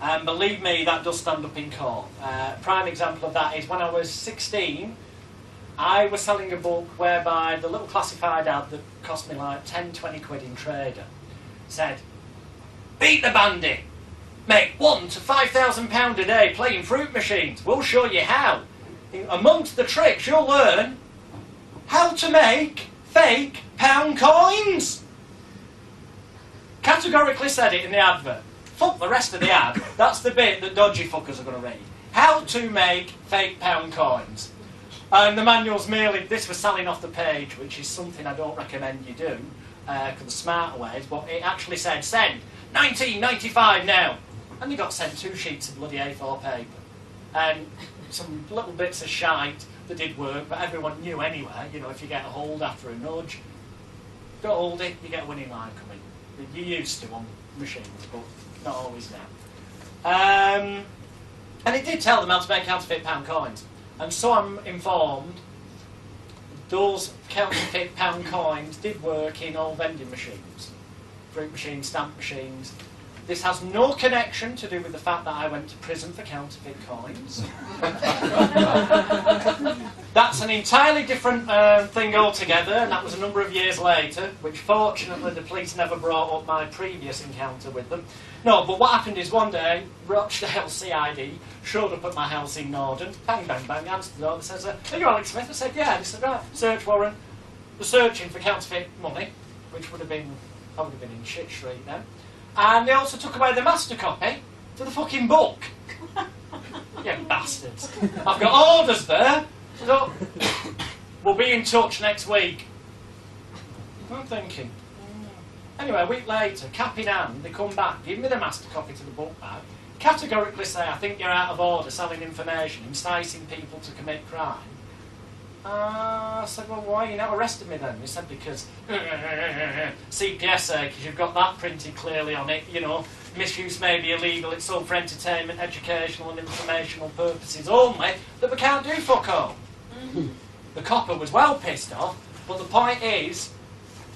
And believe me, that does stand up in court. Prime example of that is when I was 16, I was selling a book whereby the little classified ad that cost me like 10, 20 quid in Trader said, beat the bandit, make £1,000 to £5,000 a day playing fruit machines. We'll show you how. Amongst the tricks, you'll learn how to make fake pound coins. Categorically said it in the advert. Fuck the rest of the ad. That's the bit that dodgy fuckers are going to read. How to make fake pound coins. And the manual's merely, this was selling off the page, which is something I don't recommend you do, because the smarter ways, but it actually said, send, $19.95 now. And you got sent 2 sheets of bloody A4 paper. And some little bits of shite that did work, but everyone knew anyway, you know, if you get a hold after a nudge, don't hold it, you get a winning line coming. You're used to on machines, but not always now. And it did tell them how to make counterfeit pound coins. And so I'm informed those counterfeit pound coins did work in all vending machines. Fruit machines, stamp machines. This has no connection to do with the fact that I went to prison for counterfeit coins. That's an entirely different thing altogether, and that was a number of years later, which fortunately the police never brought up my previous encounter with them. No, but what happened is one day, Rochdale CID showed up at my house in Norden, bang, bang, bang, answered the door, and says, are you Alex Smith? I said, yeah. They said, right, search warrant. We're searching for counterfeit money, which would have been, I would have been in shit street then. And they also took away the master copy to the fucking book. You bastards. I've got orders there. So we'll be in touch next week. I'm thinking. Anyway, a week later, cap in hand, they come back, give me the master copy to the book back, categorically say, I think you're out of order selling information, inciting people to commit crime. I said, well, why you not arrested me then? He said, because CPSA, because you've got that printed clearly on it, you know, misuse may be illegal, it's all for entertainment, educational and informational purposes only, that we can't do fuck all. The copper was well pissed off, but the point is,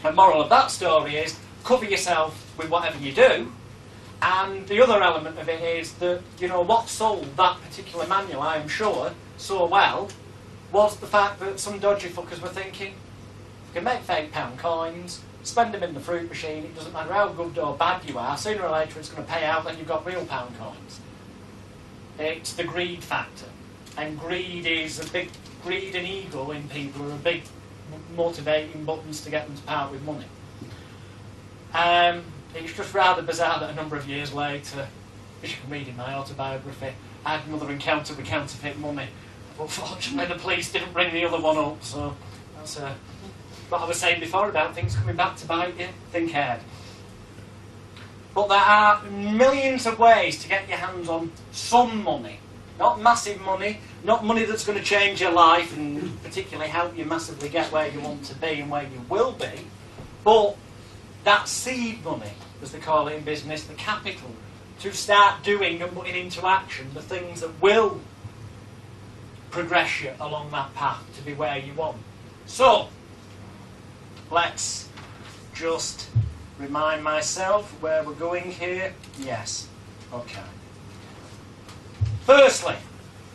the moral of that story is, cover yourself with whatever you do, and the other element of it is that, you know, what sold that particular manual, I am sure, so well, was the fact that some dodgy fuckers were thinking, you can make fake pound coins, spend them in the fruit machine, it doesn't matter how good or bad you are, sooner or later it's going to pay out, then you've got real pound coins. It's the greed factor. And greed and ego in people are a big motivating buttons to get them to part with money. It's just rather bizarre that a number of years later, as you can read in my autobiography, I had another encounter with counterfeit money. But fortunately the police didn't bring the other one up, so that's what I was saying before about things coming back to bite you. Think ahead. But there are millions of ways to get your hands on some money. Not massive money, not money that's going to change your life and particularly help you massively get where you want to be and where you will be, but that seed money, as they call it in business, the capital, to start doing and putting into action the things that will progress you along that path to be where you want. So, let's just remind myself where we're going here. Yes. Okay. Firstly,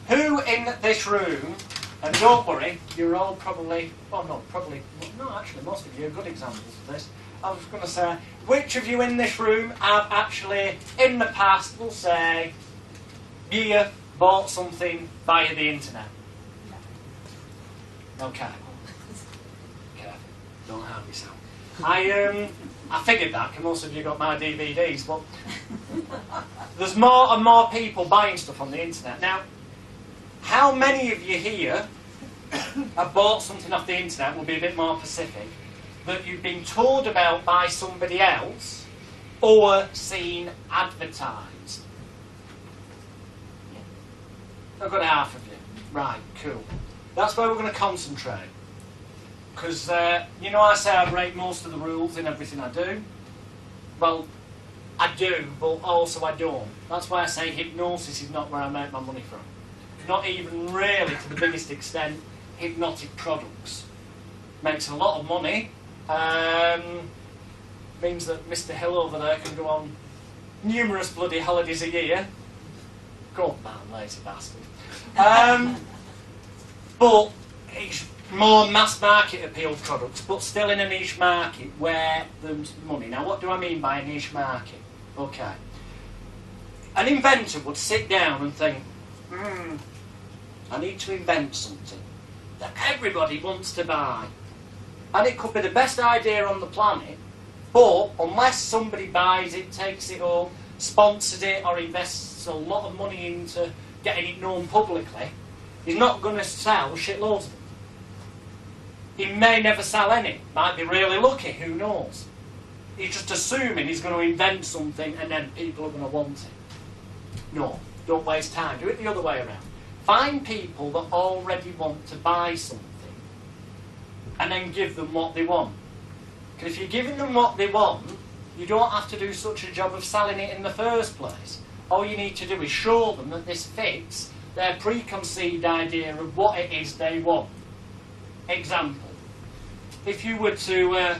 who in this room, and don't worry, you're all probably, well not probably, no actually most of you are good examples of this. I was going to say, which of you in this room have actually, in the past, we'll say, year, bought something via the internet? Okay. Okay. Don't harm yourself. I figured that, because most of you got my DVDs, but there's more and more people buying stuff on the internet. Now, how many of you here have bought something off the internet, we'll be a bit more specific, that you've been told about by somebody else or seen advertised? I've got half of you. Right, cool. That's where we're going to concentrate. Because, you know, I say I break most of the rules in everything I do. Well, I do, but also I don't. That's why I say hypnosis is not where I make my money from. Not even really, to the biggest extent, hypnotic products. Makes a lot of money. Means that Mr. Hill over there can go on numerous bloody holidays a year Good man, lazy bastard. But it's more mass market appeal products, but still in a niche market where there's money. Now, what do I mean by a niche market? Okay. An inventor would sit down and think, I need to invent something that everybody wants to buy. And it could be the best idea on the planet, but unless somebody buys it, takes it home, sponsors it, or invests a lot of money into getting it known publicly, he's not going to sell shitloads of them. He may never sell any. Might be really lucky, who knows? He's just assuming he's going to invent something and then people are going to want it. No, don't waste time. Do it the other way around. Find people that already want to buy something and then give them what they want. Because if you're giving them what they want, you don't have to do such a job of selling it in the first place. All you need to do is show them that this fits their preconceived idea of what it is they want. Example. If you were to,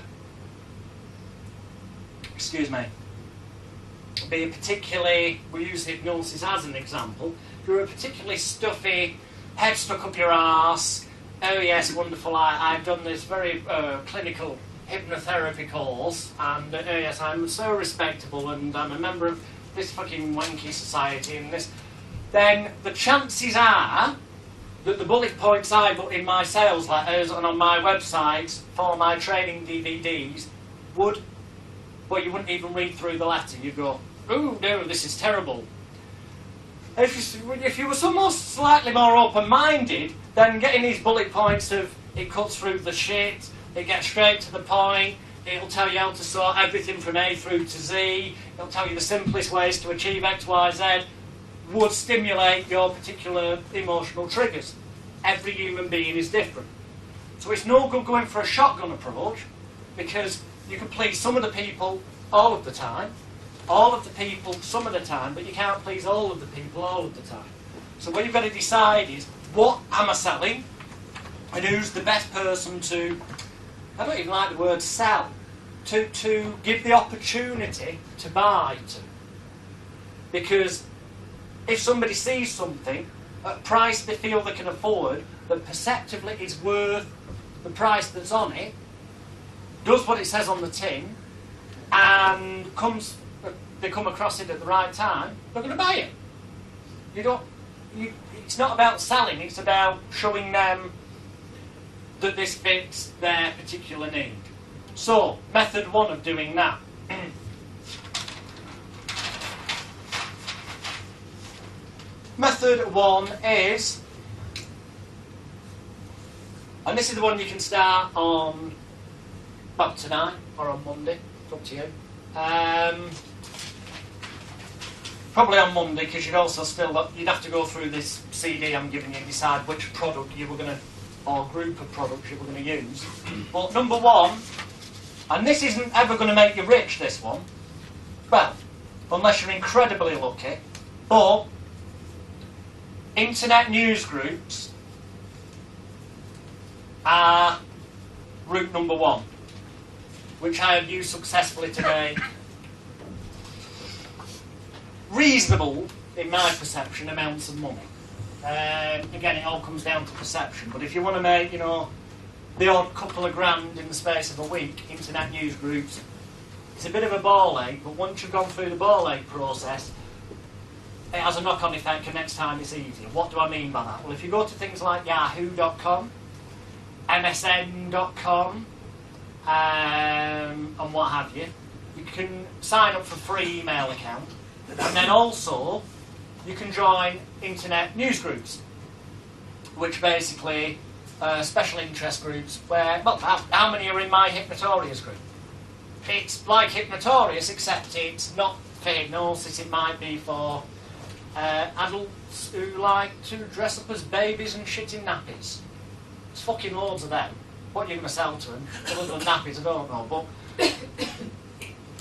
be a particularly, we use hypnosis as an example, if you're a particularly stuffy, head stuck up your arse, oh yes, wonderful, I've done this very clinical hypnotherapy course, and oh yes, I'm so respectable, and I'm a member of this fucking wanky society, and this, then the chances are that the bullet points I put in my sales letters and on my websites for my training DVDs would, well, you wouldn't even read through the letter. You'd go, oh no, this is terrible. If you were somewhat slightly more open-minded, then getting these bullet points of it cuts through the shit, it gets straight to the point, it'll tell you how to sort everything from A through to Z, it'll tell you the simplest ways to achieve X, Y, Z, would stimulate your particular emotional triggers. Every human being is different. So it's no good going for a shotgun approach, because you can please some of the people all of the time, all of the people some of the time, but you can't please all of the people all of the time. So what you've got to decide is, what am I selling, and who's the best person to, I don't even like the word sell, to give the opportunity to buy to. Because if somebody sees something at a price they feel they can afford, that perceptively is worth the price that's on it, does what it says on the tin, and they come across it at the right time, they're going to buy it. It's not about selling, it's about showing them that this fits their particular need. So, method one of doing that. Method one is, and this is the one you can start on about tonight or on Monday, it's up to you. Probably on Monday, because you'd also you'd have to go through this CD I'm giving you and decide which product you were going to, or group of products you were going to use. But number one, and this isn't ever going to make you rich, this one, well, unless you're incredibly lucky, but internet news groups are route number one, which I have used successfully today. Reasonable, in my perception, amounts of money. Again, it all comes down to perception, but if you want to make, the odd couple of grand in the space of a week, internet news groups, it's a bit of a ball ache, but once you've gone through the ball ache process, it has a knock-on effect, and next time it's easier. What do I mean by that? Well, if you go to things like yahoo.com, msn.com, and what have you, you can sign up for a free email account, and then also you can join internet news groups, which basically special interest groups where, well, how many are in my Hypnotorious group? It's like Hypnotorious, except it's not for hypnosis, it might be for adults who like to dress up as babies and shit in nappies. There's fucking loads of them. What you're going to sell to them, other than nappies, I don't know, but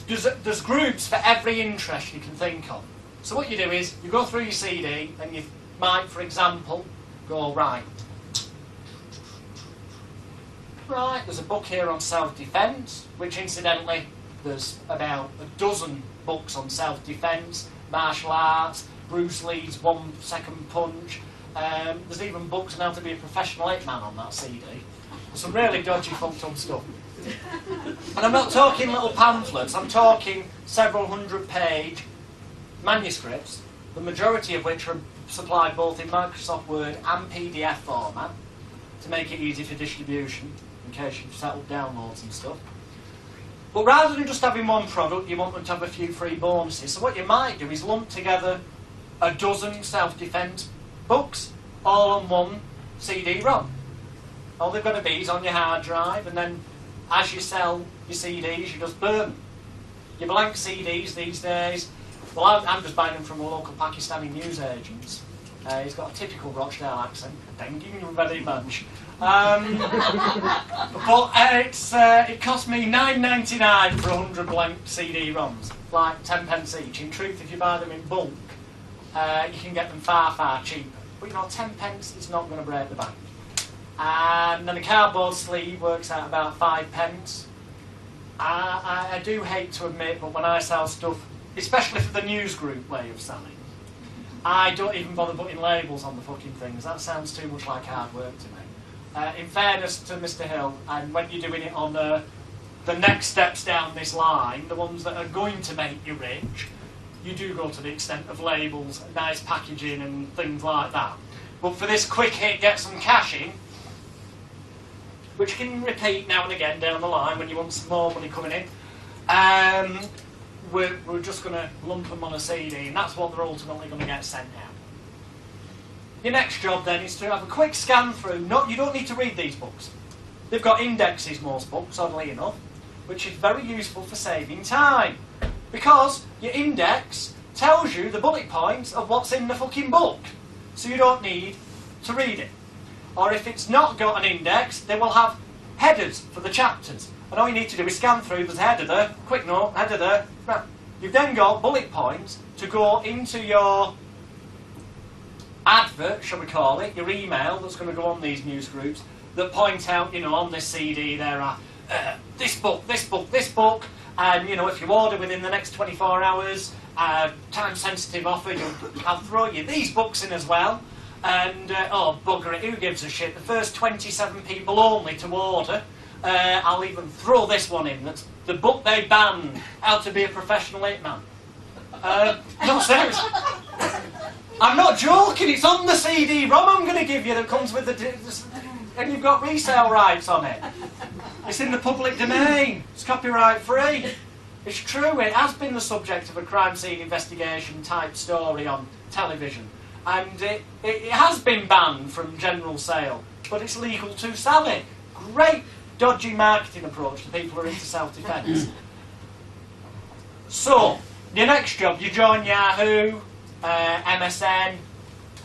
there's groups for every interest you can think of. So what you do is, you go through your CD, and you might, for example, go, right, there's a book here on self-defence, which incidentally, there's about a dozen books on self-defence, martial arts, Bruce Lee's 1 Second Punch. There's even books on how to be a professional hitman on that CD. Some really dodgy, fucked up stuff. And I'm not talking little pamphlets, I'm talking several 100-page manuscripts, the majority of which are supplied both in Microsoft Word and PDF format to make it easy for distribution, in case you've set up downloads and stuff. But rather than just having one product, you want them to have a few free bonuses. So what you might do is lump together a dozen self-defense books, all on one CD-ROM. All they've got to be is on your hard drive, and then as you sell your CDs, you just burn them. Your blank CDs these days, well, I'm just buying them from a local Pakistani newsagent. He's got a typical Rochdale accent. Thank you very much. But it cost me $9.99 for 100 blank CD-ROMs, like 10 pence each. In truth, if you buy them in bulk, you can get them far, far cheaper. But you know, 10 pence is not going to break the bank. And then a cardboard sleeve works out about 5 pence. I do hate to admit, but when I sell stuff, especially for the news group way of selling, I don't even bother putting labels on the fucking things. That sounds too much like hard work to me. In fairness to Mr. Hill, and when you're doing it on the next steps down this line, the ones that are going to make you rich, you do go to the extent of labels, nice packaging and things like that. But for this quick hit, get some cash in, which can repeat now and again down the line when you want some more money coming in, we're just going to lump them on a CD, and that's what they're ultimately going to get sent out. Your next job then is to have a quick scan through. You don't need to read these books. They've got indexes, most books, oddly enough, which is very useful for saving time. Because your index tells you the bullet points of what's in the fucking book. So you don't need to read it. Or if it's not got an index, they will have headers for the chapters. And all you need to do is scan through, there's a header there, quick note, header there. Right. You've then got bullet points to go into your advert, shall we call it, your email that's going to go on these news groups, that point out, you know, on this CD there are this book, this book, this book, and, you know, if you order within the next 24 hours, time-sensitive offer, I'll throw you these books in as well. And, oh, bugger it, who gives a shit? The first 27 people only to order, I'll even throw this one in. That's the book they banned, How to Be a Professional Hitman. No, seriously. I'm not joking, it's on the CD-ROM I'm going to give you that comes with the... And you've got resale rights on it. It's in the public domain. It's copyright free. It's true, it has been the subject of a crime scene investigation type story on television. And it has been banned from general sale, but it's legal to sell it. Great dodgy marketing approach to people who are into self-defense. So, your next job, you join Yahoo, MSN,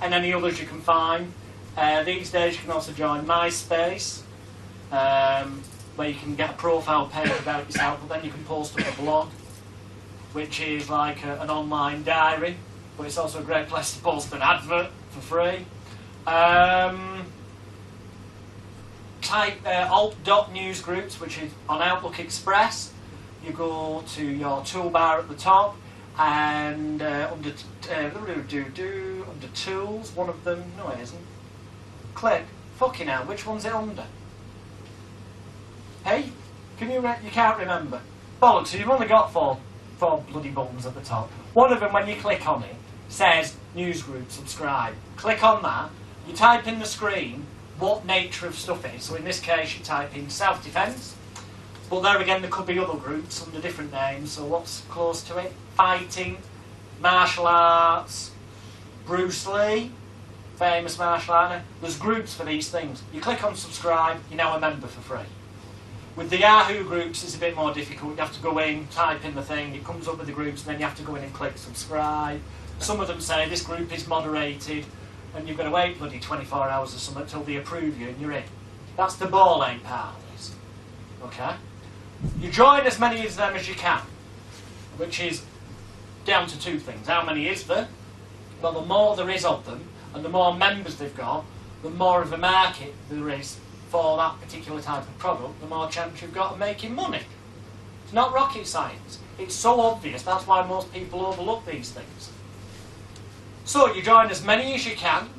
and any others you can find. These days you can also join MySpace, where you can get a profile page about yourself, but then you can post up a blog, which is like an online diary, but it's also a great place to post an advert for free. Type alt.newsgroups, which is on Outlook Express. You go to your toolbar at the top, and under tools, one of them, no it isn't, click, fucking hell, which one's it under? Hey, you can't remember. Bollocks, so you've only got four bloody buttons at the top. One of them, when you click on it, says newsgroup, subscribe. Click on that, you type in the screen what nature of stuff it is. So in this case, you type in self-defense. But there again, there could be other groups under different names. So what's close to it? Fighting, martial arts, Bruce Lee, famous martial artist. There's groups for these things. You click on subscribe, you're now a member for free. With the Yahoo groups, it's a bit more difficult. You have to go in, type in the thing, it comes up with the groups, and then you have to go in and click subscribe. Some of them say this group is moderated, and you've got to wait bloody 24 hours or something till they approve you, and you're in. That's the ball ache part of this. Okay? You join as many of them as you can, which is down to two things. How many is there? Well, the more there is of them, and the more members they've got, the more of a market there is for that particular type of product, the more chance you've got of making money. It's not rocket science. It's so obvious, that's why most people overlook these things. So you join as many as you can,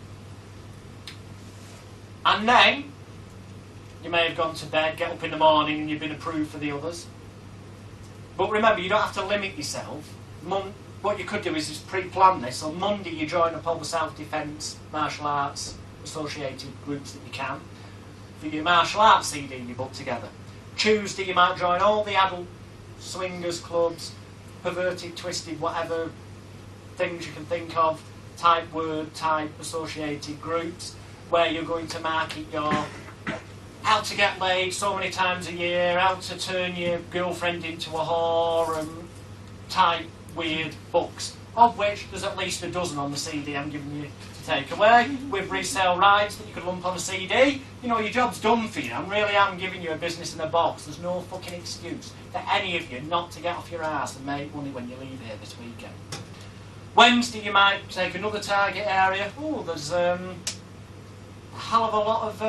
and then you may have gone to bed, get up in the morning and you've been approved for the others. But remember, you don't have to limit yourself. What you could do is just pre-plan this. On Monday you join up all the self-defence, martial arts, associated groups that you can. For your martial arts CD you book together. Tuesday you might join all the adult swingers clubs, perverted, twisted, whatever things you can think of, type word, type associated groups, where you're going to market your how to get laid so many times a year, how to turn your girlfriend into a whore, and type weird books, of which there's at least a dozen on the CD I'm giving you to take away, with resale rights that you could lump on a CD. You know, your job's done for you. I really am giving you a business in a box. There's no fucking excuse for any of you not to get off your ass and make money when you leave here this weekend. Wednesday you might take another target area. Oh, there's a hell of a lot of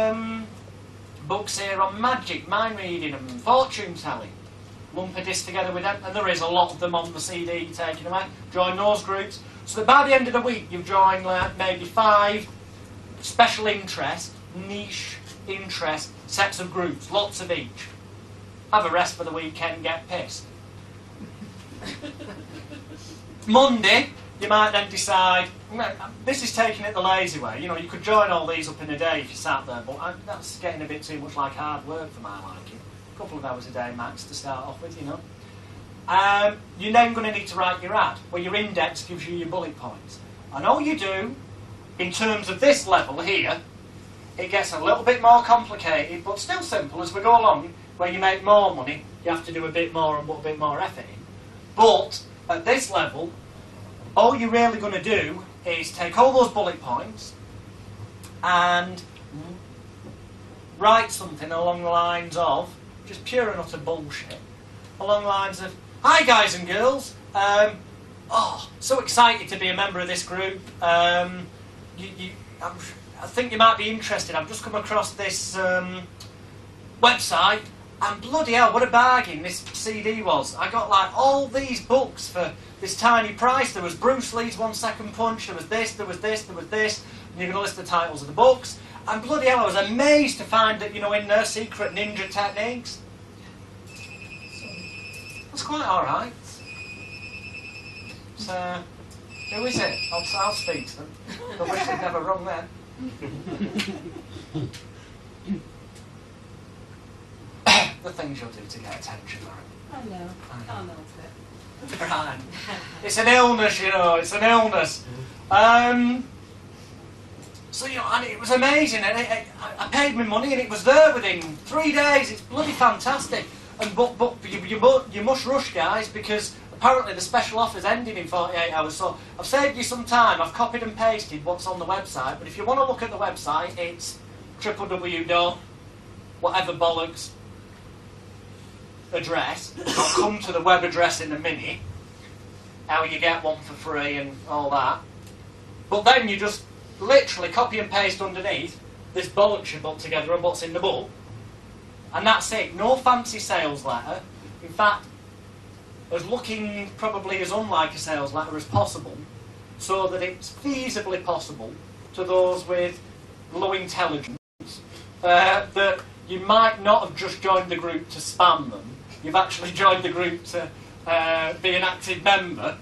books here on magic, mind reading and fortune telling. Lump a disc together with them, and there is a lot of them on the CD you're taking away. Join those groups, so that by the end of the week you've joined like maybe 5 special interest, niche interest sets of groups, lots of each. Have a rest for the weekend, get pissed. Monday you might then decide, this is taking it the lazy way. You know, you could join all these up in a day if you sat there, but that's getting a bit too much like hard work for my liking. A couple of hours a day max to start off with, you know. You're then going to need to write your ad, where your index gives you your bullet points. And all you do, in terms of this level here, it gets a little bit more complicated, but still simple as we go along. Where you make more money, you have to do a bit more and put a bit more effort in. But at this level, all you're really going to do is take all those bullet points and write something along the lines of, just pure and utter bullshit, along the lines of, hi guys and girls, oh, so excited to be a member of this group, I think you might be interested, I've just come across this website, and bloody hell, what a bargain this CD was. I got like all these books for this tiny price. There was Bruce Lee's 1 Second Punch, there was this, there was this, there was this, and you're going to list the titles of the books. And bloody hell, I was amazed to find that, you know, in there, secret ninja techniques. That's quite alright. So, who is it? I'll speak to them. I wish they'd never rung then. The things you'll do to get attention, right? I know. Can't help it. Right. It's an illness, you know, it's an illness. So, you know, and it was amazing, and I paid my money and it was there within 3 days. It's bloody fantastic. And but you must rush, guys, because apparently the special offer's ending in 48 hours. So I've saved you some time. I've copied and pasted what's on the website. But if you want to look at the website, it's www.whatever bollocks address. I'll come to the web address in a minute. How you get one for free and all that. But then you just literally copy and paste underneath this bollocks you put together and what's in the book. And that's it. No fancy sales letter. In fact, as looking probably as unlike a sales letter as possible, so that it's feasibly possible to those with low intelligence that you might not have just joined the group to spam them. You've actually joined the group to be an active member.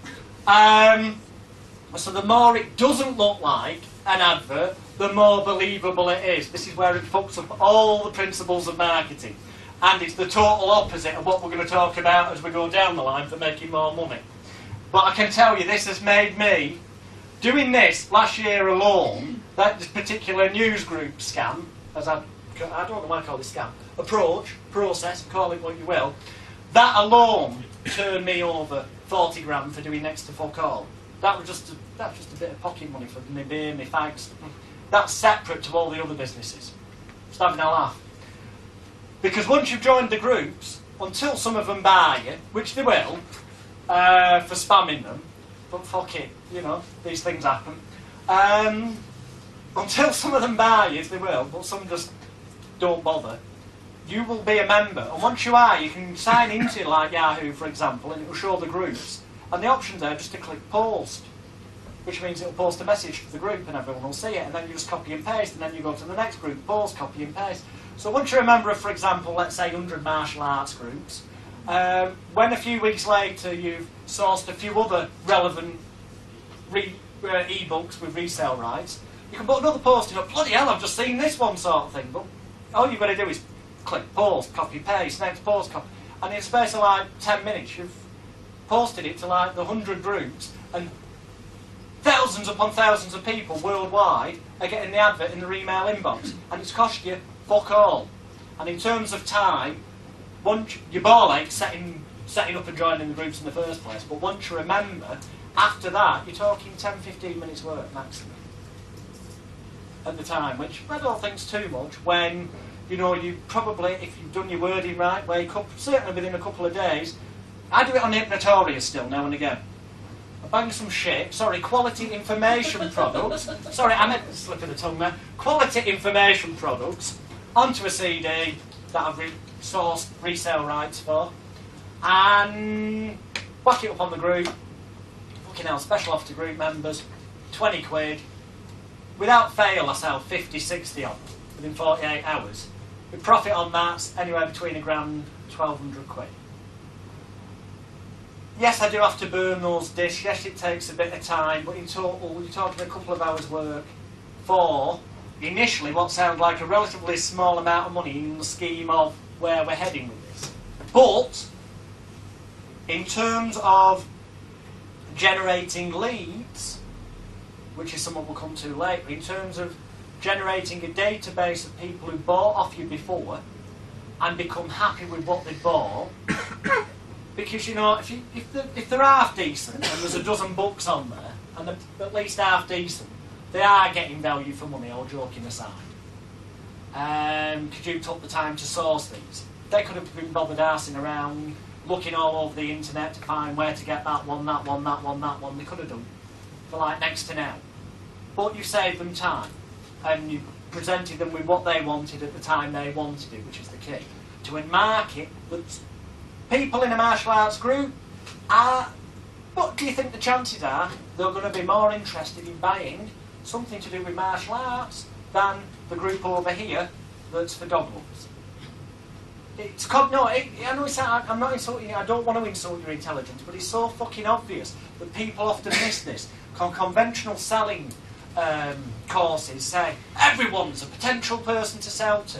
So the more it doesn't look like an advert, the more believable it is. This is where it fucks up all the principles of marketing. And it's the total opposite of what we're going to talk about as we go down the line for making more money. But I can tell you, this has made me, doing this last year alone, this particular news group scam, as I don't know why I call it scam, approach, process, call it what you will, that alone turned me over 40 grand for doing next to fuck all. That was just a bit of pocket money for me beer, my fags. That's separate to all the other businesses. Just having a laugh. Because once you've joined the groups, until some of them buy you, which they will, for spamming them, but fuck it, you know, these things happen. Until some of them buy you, they will, but some just don't bother. You will be a member, and once you are, you can sign into like Yahoo, for example, and it will show the groups. And the options there just to click post. which means it'll post a message to the group and everyone will see it, and then you just copy and paste, and then you go to the next group, post, copy and paste. So once you're a member of, for example, let's say 100 martial arts groups, when a few weeks later you've sourced a few other relevant e-books with resale rights, you can put another posting up, bloody hell, I've just seen this one sort of thing. But all you've got to do is click, post, copy, paste, next post, copy. And in the space of like 10 minutes, you've posted it to like the 100 groups, and thousands upon thousands of people worldwide are getting the advert in their email inbox. And it's cost you fuck all. And in terms of time, once your ball ache setting up and joining the groups in the first place, but once you remember, after that, you're talking 10-15 minutes work maximum at the time, which I don't think's too much when, you know, you probably, if you've done your wording right, wake up, certainly within a couple of days. I do it on Hypnotoria still, now and again. I bang some shit, quality information products, I meant to slip of the tongue there, quality information products onto a CD that I've sourced resale rights for, and whack it up on the group. Fucking hell, special offer to group members, 20 quid. Without fail, I sell 50, 60 of them within 48 hours. The profit on that's anywhere between £1,000 and 1,200 quid. Yes, I do have to burn those discs. Yes, it takes a bit of time, but in total, you're talking a couple of hours' work for initially what sounds like a relatively small amount of money in the scheme of where we're heading with this. But in terms of generating leads, which is something we'll come to later, in terms of generating a database of people who bought off you before and become happy with what they bought, because, you know, if they're half decent and there's a dozen books on there and they're at least half decent, they are getting value for money, all joking aside. Because you took the time to source these. They could have been bothered arsing around, looking all over the internet to find where to get that one, that one, that one, that one. They could have done for like next to now. But you saved them time, and you presented them with what they wanted at the time they wanted it, which is the key. To a market that people in a martial arts group are, what do you think the chances are they're going to be more interested in buying something to do with martial arts than the group over here that's for dog lovers? I know I'm not insulting you, I don't want to insult your intelligence, but it's so fucking obvious that people often miss this. Conventional selling courses say everyone's a potential person to sell to.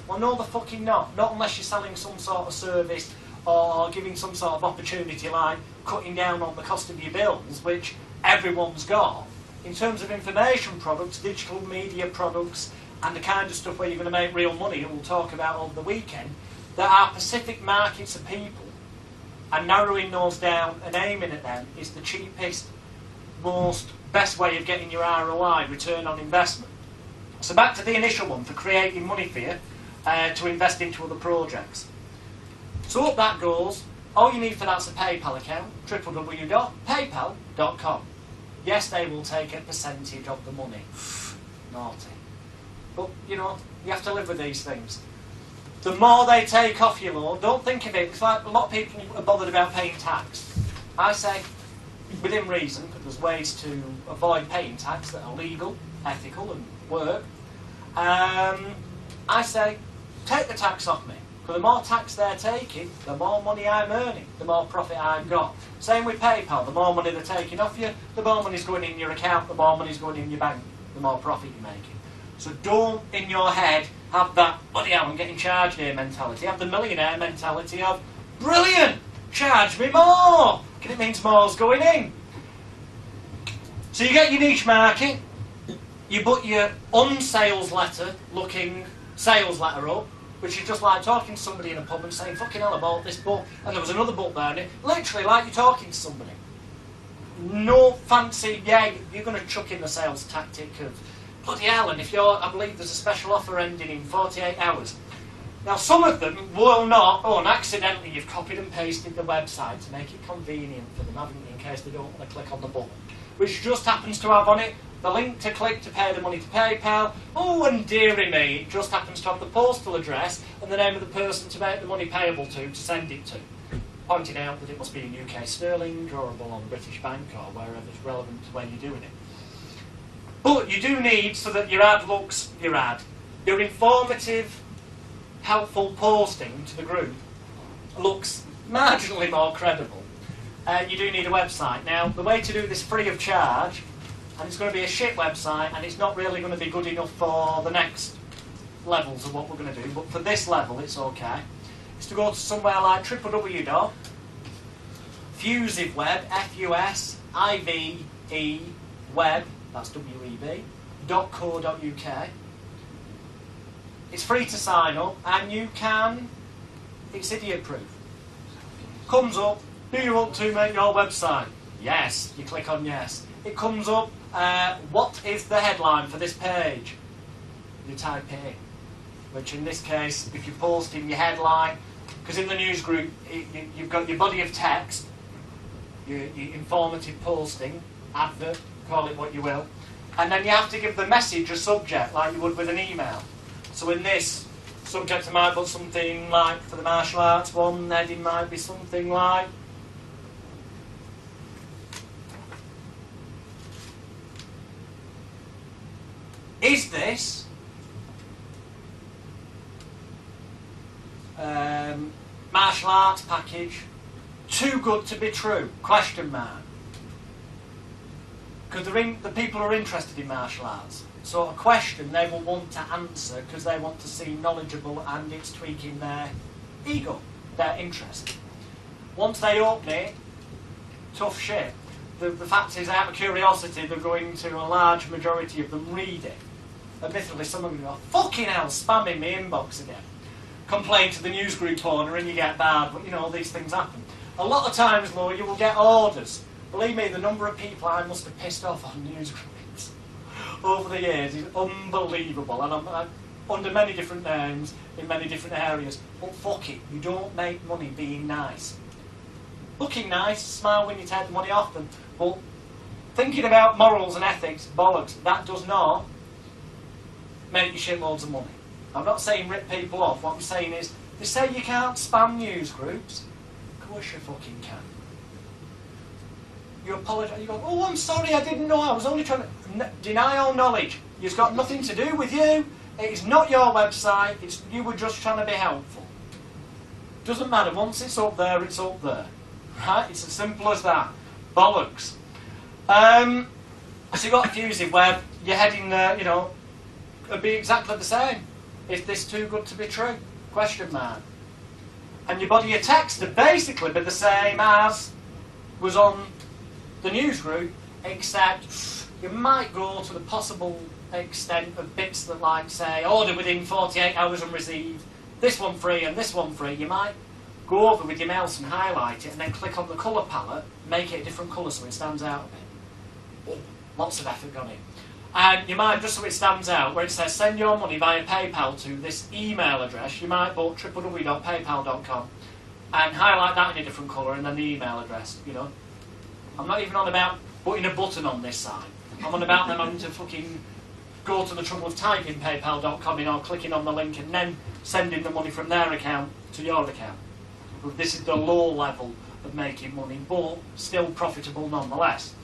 Well, no, they're fucking not. Not unless you're selling some sort of service or giving some sort of opportunity like cutting down on the cost of your bills, which everyone's got. In terms of information products, digital media products, and the kind of stuff where you're going to make real money, that we'll talk about over the weekend, there are specific markets of people, and narrowing those down and aiming at them is the cheapest, best way of getting your ROI, return on investment. So back to the initial one, for creating money for you to invest into other projects. So up that goes. All you need for that's a PayPal account, www.paypal.com. Yes, they will take a percentage of the money. Naughty. But, you know, you have to live with these things. The more they take off your loan, don't think of it. It's like a lot of people are bothered about paying tax. I say, within reason, because there's ways to avoid paying tax that are legal, ethical, and work. I say, take the tax off me. Because the more tax they're taking, the more money I'm earning, the more profit I've got. Same with PayPal. The more money they're taking off you, the more money's going in your account, the more money's going in your bank, the more profit you're making. So don't, in your head, have that, bloody hell, I'm getting charged here mentality. Have the millionaire mentality of, brilliant, charge me more, because it means more's going in. So you get your niche market, you put your unsales letter looking sales letter up, which is just like talking to somebody in a pub and saying, fucking hell, I bought this book, and there was another book there, and it, literally like you're talking to somebody. No fancy, yeah, you're going to chuck in the sales tactic of, bloody hell, and if you're, I believe there's a special offer ending in 48 hours. Now, some of them will not, and accidentally you've copied and pasted the website to make it convenient for them, haven't you, in case they don't want to click on the button, which just happens to have on it the link to click to pay the money to PayPal. Oh, and dearie me, it just happens to have the postal address and the name of the person to make the money payable to send it to. pointing out that it must be in UK sterling, drawable on British Bank or wherever's relevant to when you're doing it. But you do need, so that your ad looks, your informative, helpful posting to the group looks marginally more credible. You do need a website. Now, the way to do this free of charge, and it's going to be a shit website, and it's not really going to be good enough for the next levels of what we're going to do, but for this level it's okay, is to go to somewhere like www.fusiveweb, F-U-S-I-V-E, web, that's W-E-B, .co.uk. It's free to sign up, and you can, it's idiot proof. Comes up, do you want to make your website? Yes, you click on yes. It comes up, what is the headline for this page? You type in, which in this case, if you're posting your headline, because in the news group, you've got your body of text, your informative posting, advert, call it what you will, and then you have to give the message a subject like you would with an email. So in this, subject I might put something like, for the martial arts one, heading might be something like, is this martial arts package too good to be true? Question mark. Because the people are interested in martial arts. So a question they will want to answer because they want to seem knowledgeable and it's tweaking their ego, their interest. Once they open it, tough shit. The fact is, out of curiosity, they're going to, a large majority of them, read it. Admittedly, some of them go, fucking hell, spamming my inbox again. Complain to the news group owner and you get bad, but you know, these things happen. A lot of times, though, you will get orders. Believe me, the number of people I must have pissed off on news groups over the years is unbelievable. And I'm under many different names, in many different areas. But fuck it, you don't make money being nice. Looking nice, smile when you take the money off them. But thinking about morals and ethics, bollocks, that does not make you shitloads of money. I'm not saying rip people off. What I'm saying is, they say you can't spam news groups. Of course you fucking can. You apologise, you go, oh, I'm sorry, I didn't know, I was only trying to... Deny all knowledge. It's got nothing to do with you. It is not your website. You were just trying to be helpful. Doesn't matter. Once it's up there, it's up there. Right? It's as simple as that. Bollocks. So you've got Fusive Web. You're heading there, you know, it'd be exactly the same. Is this too good to be true? Question mark. And your body of text would basically be the same as was on the news group, except you might go to the possible extent of bits that, like, say, order within 48 hours and receive this one free and this one free. You might go over with your mouse and highlight it and then click on the colour palette, make it a different colour so it stands out a bit. Oh, lots of effort gone in. And you might, just so it stands out, where it says send your money via PayPal to this email address, you might put www.paypal.com and highlight that in a different colour and then the email address, you know. I'm not even on about putting a button on this side. I'm on about them having to fucking go to the trouble of typing paypal.com in or clicking on the link and then sending the money from their account to your account. But this is the low level of making money, but still profitable nonetheless.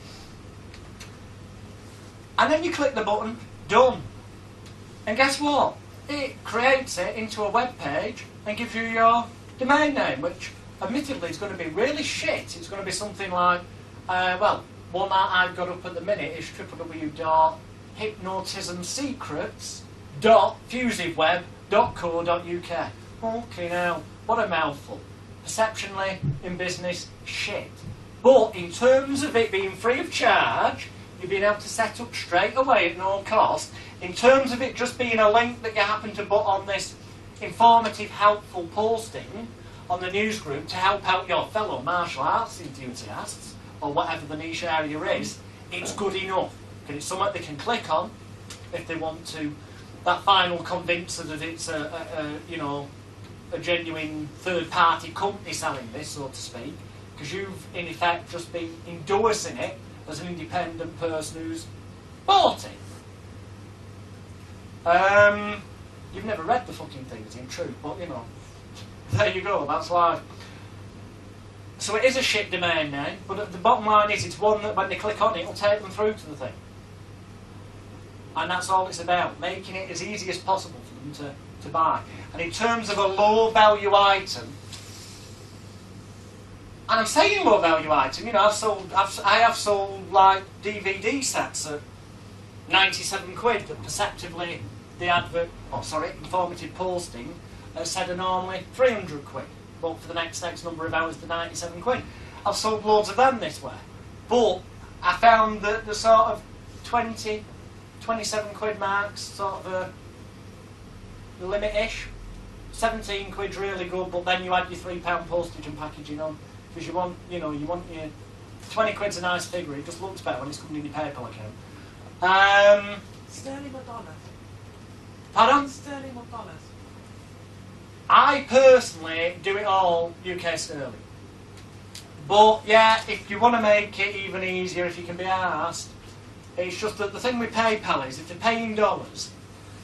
And then you click the button, done. And guess what? It creates it into a web page and gives you your domain name, which admittedly is going to be really shit. It's going to be something like, well, one that I've got up at the minute is www.hypnotismsecrets.fusiveweb.co.uk. Okay, now, what a mouthful. Perceptionally, in business, shit. But in terms of it being free of charge, you've been able to set up straight away at no cost. In terms of it just being a link that you happen to put on this informative, helpful posting on the news group to help out your fellow martial arts enthusiasts, or whatever the niche area is, it's good enough. Because it's something they can click on if they want to. That final convincer that it's you know, a genuine third-party company selling this, so to speak, because you've in effect just been endorsing it as an independent person who's bought it. You've never read the fucking things in truth, but you know, there you go, that's life. So it is a shit domain name, but the bottom line is it's one that when they click on it, it'll take them through to the thing. And that's all it's about, making it as easy as possible for them to buy. And in terms of a low value item, and I'm saying low value item, you know, I have sold like DVD sets at 97 quid that perceptively the advert, informative posting said are normally 300 quid. But for the next number of hours, the 97 quid. I've sold loads of them this way. But I found that the sort of 20, 27 quid marks, sort of the limit-ish. 17 quid's really good, but then you add your £3 postage and packaging on. Because you want your 20 quid's a nice figure, it just looks better when it's coming in your PayPal account. Sterling or dollars? Pardon? Sterling or dollars? I personally do it all UK sterling. But yeah, if you want to make it even easier, if you can be asked, it's just that the thing with PayPal is if they're paying dollars,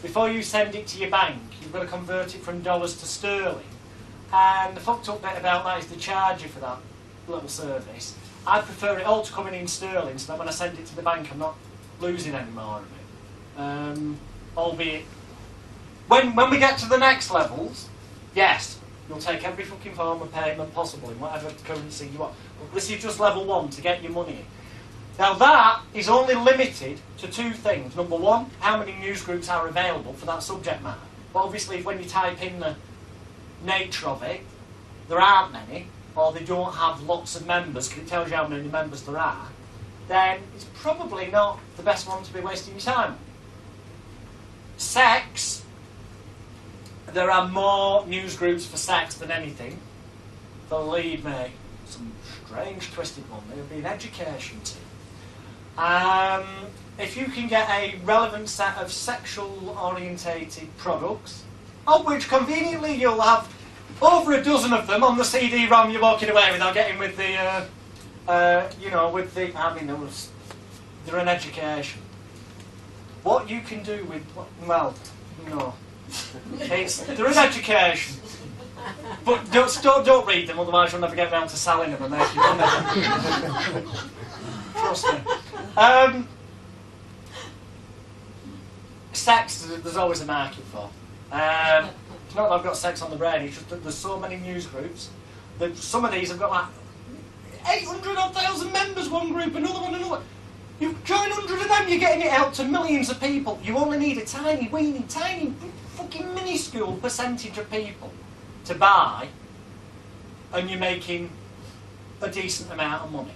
before you send it to your bank, you've got to convert it from dollars to sterling. And the fucked up bit about that is they charge you for that little service. I prefer it all to come in sterling so that when I send it to the bank I'm not losing any more of it. Albeit, when we get to the next levels, yes, you'll take every fucking form of payment possible in whatever currency you want. But this is just level 1 to get your money in. Now that is only limited to 2 things. Number 1, how many newsgroups are available for that subject matter. But obviously when you type in the nature of it, there aren't many, or they don't have lots of members, because it tells you how many members there are, then it's probably not the best one to be wasting your time on. Sex, there are more newsgroups for sex than anything. Believe me, some strange twisted one. There'll be an education team. If you can get a relevant set of sexual orientated products, of which conveniently you'll have over a dozen of them on the CD-ROM you're walking away without getting with the, they're an education. What you can do with, well, no. There is education. But don't read them, otherwise you'll never get round to selling them and making money. Trust me. Sex, there's always a market for. It's not that I've got sex on the brain, it's just that there's so many news groups that some of these have got like 800,000 members, one group, another one, another. You join 100 of them, you're getting it out to millions of people. You only need a tiny, weeny, tiny, fucking minuscule percentage of people to buy, and you're making a decent amount of money.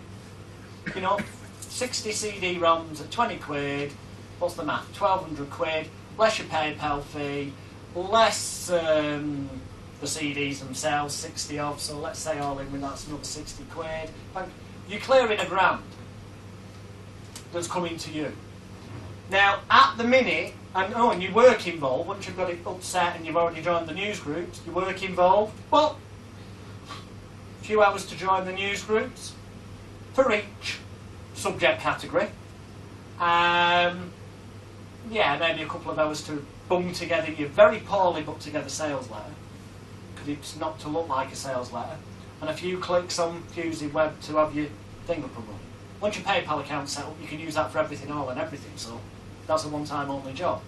You know, 60 CD-ROMs at 20 quid, what's the math? 1,200 quid, less your PayPal fee, less the CDs themselves, 60 off, so let's say all in with that's another 60 quid. You're clearing £1,000 that's coming to you. Now, at the minute, and your work involved, once you've got it upset and you've already joined the news groups, your work involved, well, a few hours to join the news groups for each subject category. Yeah, maybe a couple of hours to bung together your very poorly put together sales letter, because it's not to look like a sales letter, and a few clicks on Fusey Web to have your thing up and running. Once your PayPal account's set up, you can use that for everything, all and everything, so that's a one-time only job.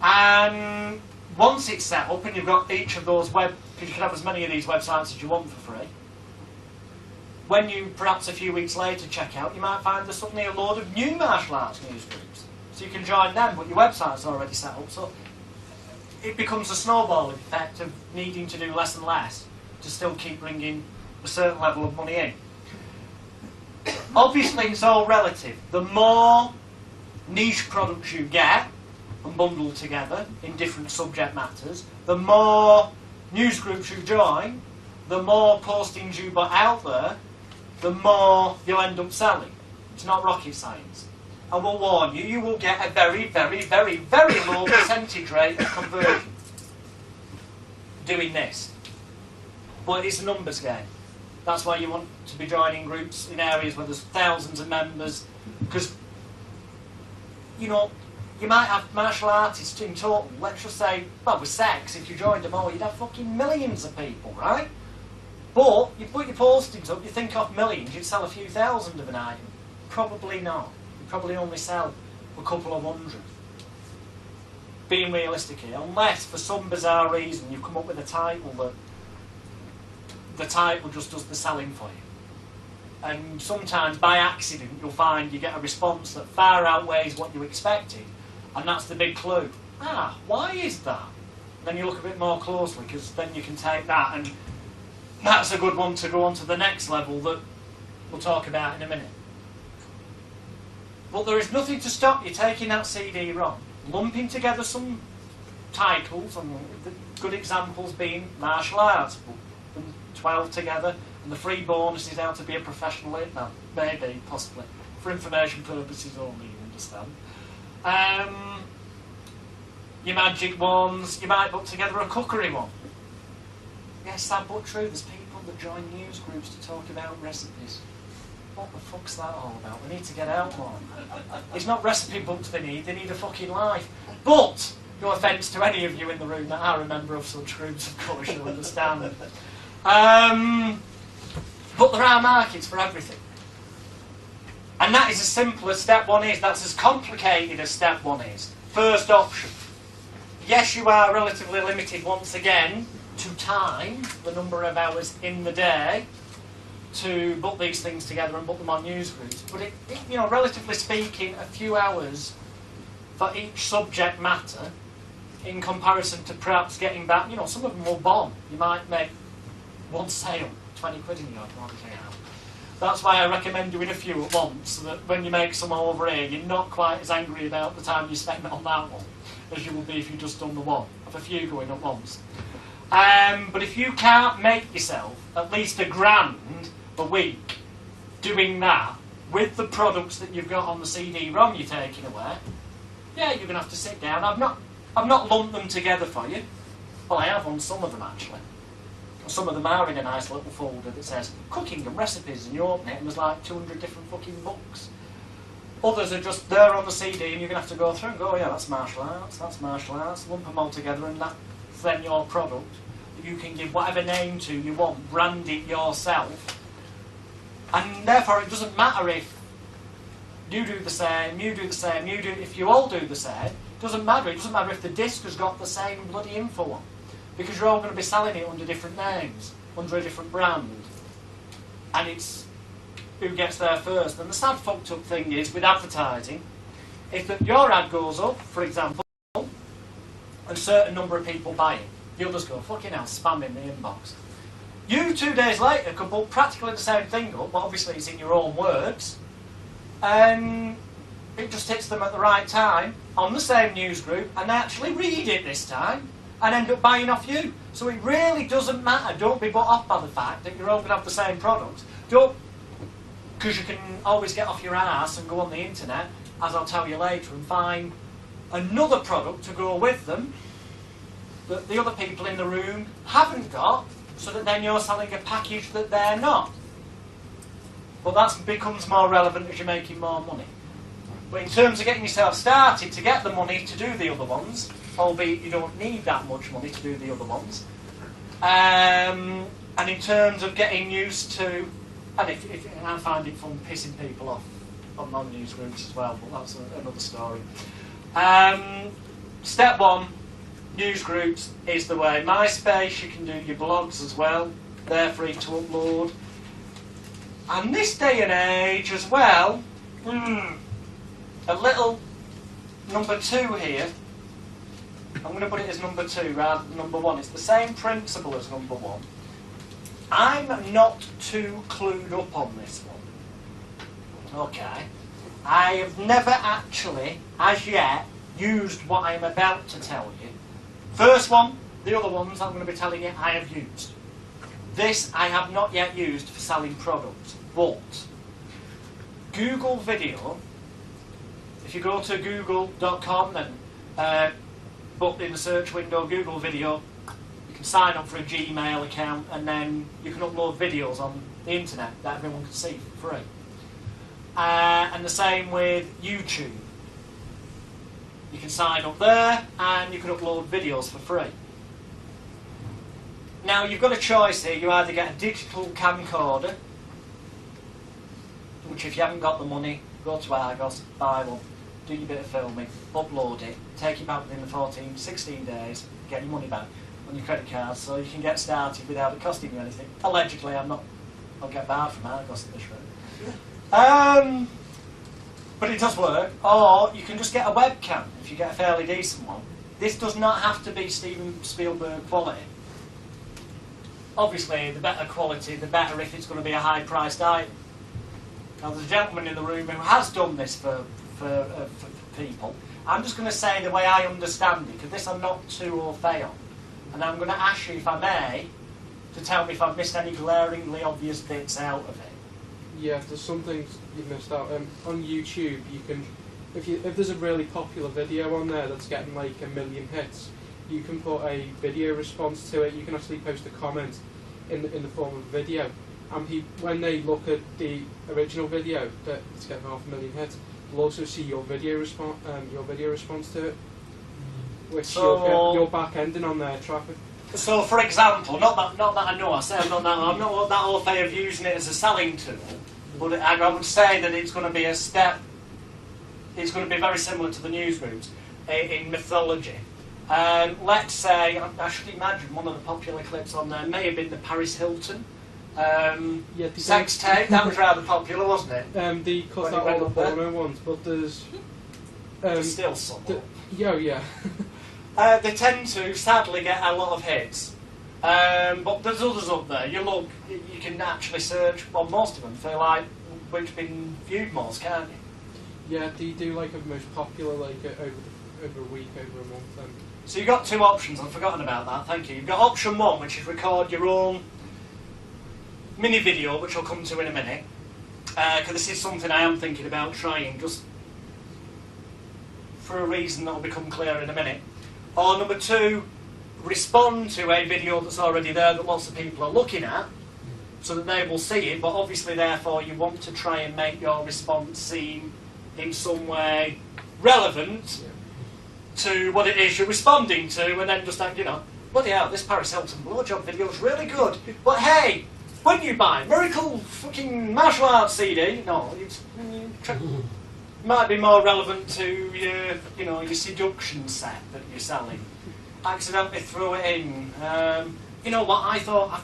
And once it's set up and you've got each of those because you can have as many of these websites as you want for free, when you perhaps a few weeks later check out, you might find there's suddenly a load of new martial arts news groups. So you can join them, but your website's already set up, so it becomes a snowballing effect of needing to do less and less to still keep bringing a certain level of money in. Obviously, it's all relative. The more niche products you get and bundle together in different subject matters, the more news groups you join, the more postings you put out there, the more you'll end up selling. It's not rocket science. I will warn you, you will get a very, very, very, very low percentage rate of conversion doing this. But it's a numbers game. That's why you want to be joining groups in areas where there's thousands of members, because, you know, you might have martial artists in total, let's just say, well, with sex, if you joined them all, you'd have fucking millions of people, right? But you put your postings up, you think off millions, you'd sell a few thousand of an item. Probably not. You'd probably only sell a couple of hundred. Being realistic here, unless for some bizarre reason you've come up with a title that the title just does the selling for you. And sometimes by accident you'll find you get a response that far outweighs what you expected, and that's the big clue. Ah, why is that? Then you look a bit more closely, because then you can take that, and that's a good one to go on to the next level that we'll talk about in a minute. But there is nothing to stop you taking that CD-ROM, lumping together some titles, and the good examples being martial arts, put them 12 together, and the free bonus is how to be a professional hitman. Maybe, possibly. For information purposes only, you understand. Your magic ones, you might put together a cookery one. Yes, sad but true, there's people that join news groups to talk about recipes. What the fuck's that all about? We need to get out more. It's not recipe books they need a fucking life. But, no offence to any of you in the room that are a member of such groups, of course, you'll understand. But there are markets for everything. And that is as simple as step one is. That's as complicated as step one is. First option. Yes, you are relatively limited once again to time, the number of hours in the day, to put these things together and put them on news groups. But you know, relatively speaking, a few hours for each subject matter, in comparison to perhaps getting back, you know, some of them will bomb. You might make one sale, 20 quid in your account. That's why I recommend doing a few at once, so that when you make some over here, you're not quite as angry about the time you spent on that one as you will be if you just done the one. Have a few going at once. But if you can't make yourself at least £1,000 a week doing that with the products that you've got on the CD-ROM you're taking away, yeah, you're going to have to sit down. I've not lumped them together for you. Well, I have on some of them actually. Some of them are in a nice little folder that says cooking and recipes, and you open it and there's like 200 different fucking books. Others are just there on the CD and you're going to have to go through and go, oh yeah, that's martial arts, lump them all together, and that's then your product that you can give whatever name to you want, brand it yourself. And therefore it doesn't matter if you do the same, if you all do the same, it doesn't matter if the disc has got the same bloody info on. Because you're all going to be selling it under different names, under a different brand. And it's who gets there first. And the sad fucked up thing is, with advertising, is that your ad goes up, for example, and a certain number of people buy it. The others go, fucking hell, spam in the inbox. You, 2 days later, could put practically the same thing up, but obviously it's in your own words, and it just hits them at the right time, on the same news group, and they actually read it this time, and end up buying off you. So it really doesn't matter. Don't be put off by the fact that you're all going to have the same products. Don't, because you can always get off your ass and go on the internet, as I'll tell you later, and find another product to go with them that the other people in the room haven't got, so that then you're selling a package that they're not. But that becomes more relevant as you're making more money. But in terms of getting yourself started to get the money to do the other ones, albeit you don't need that much money to do the other ones, and in terms of getting used to, and if I find it fun pissing people off on non-news groups as well, but that's another story. Step one, news groups is the way. MySpace, you can do your blogs as well, they're free to upload. And this day and age as well, a little number 2 here. I'm going to put it as number 2 rather than number 1. It's the same principle as number 1. I'm not too clued up on this one. Okay. I have never actually, as yet, used what I'm about to tell you. First one, the other ones I'm going to be telling you I have used. This I have not yet used for selling products, but Google Video, if you go to google.com and put in the search window Google Video, you can sign up for a Gmail account and then you can upload videos on the internet that everyone can see for free. And the same with YouTube. You can sign up there and you can upload videos for free. Now you've got a choice here. You either get a digital camcorder, which if you haven't got the money, go to Argos, buy one, do your bit of filming, upload it, take it back within the 14, 16 days, get your money back on your credit card so you can get started without it costing you anything. Allegedly, I'll get barred from Argos at this rate. But it does work. Or you can just get a webcam if you get a fairly decent one. This does not have to be Steven Spielberg quality. Obviously, the better quality, the better if it's going to be a high-priced item. Now, there's a gentleman in the room who has done this for people. I'm just going to say the way I understand it, because this I'm not to or fail. And I'm going to ask you, if I may, to tell me if I've missed any glaringly obvious bits out of it. Yeah, there's some things you've missed out. On YouTube, you can, if there's a really popular video on there that's getting like 1 million hits, you can put a video response to it. You can actually post a comment in the form of a video, and when they look at the original video that's getting 500,000 hits, they'll also see your video response to it, which you're back ending on their traffic. So, for example, not that I know, I'm not that au fait of using it as a selling tool, but I would say that it's going to be a step. It's going to be very similar to the newsrooms in mythology. Let's say, I should imagine one of the popular clips on there may have been the Paris Hilton sex tape. That was rather popular, wasn't it? They cut out all the porno ones, but there's still some. Yeah. They tend to, sadly, get a lot of hits. But there's others up there. You can actually search on most of them for like which have been viewed most, can't you? Yeah, they do like a most popular like over a week, over a month. So you've got two options. I've forgotten about that. Thank you. You've got option one, which is record your own mini video, which I'll come to in a minute, because this is something I am thinking about trying, just for a reason that will become clear in a minute. Or number two, respond to a video that's already there that lots of people are looking at, so that they will see it, but obviously therefore you want to try and make your response seem in some way relevant to what it is you're responding to, and then just like, bloody hell, this Paris Hilton blowjob video is really good, but hey, when you buy Miracle fucking martial arts CD, it might be more relevant to your seduction set that you're selling. Accidentally throw it in. I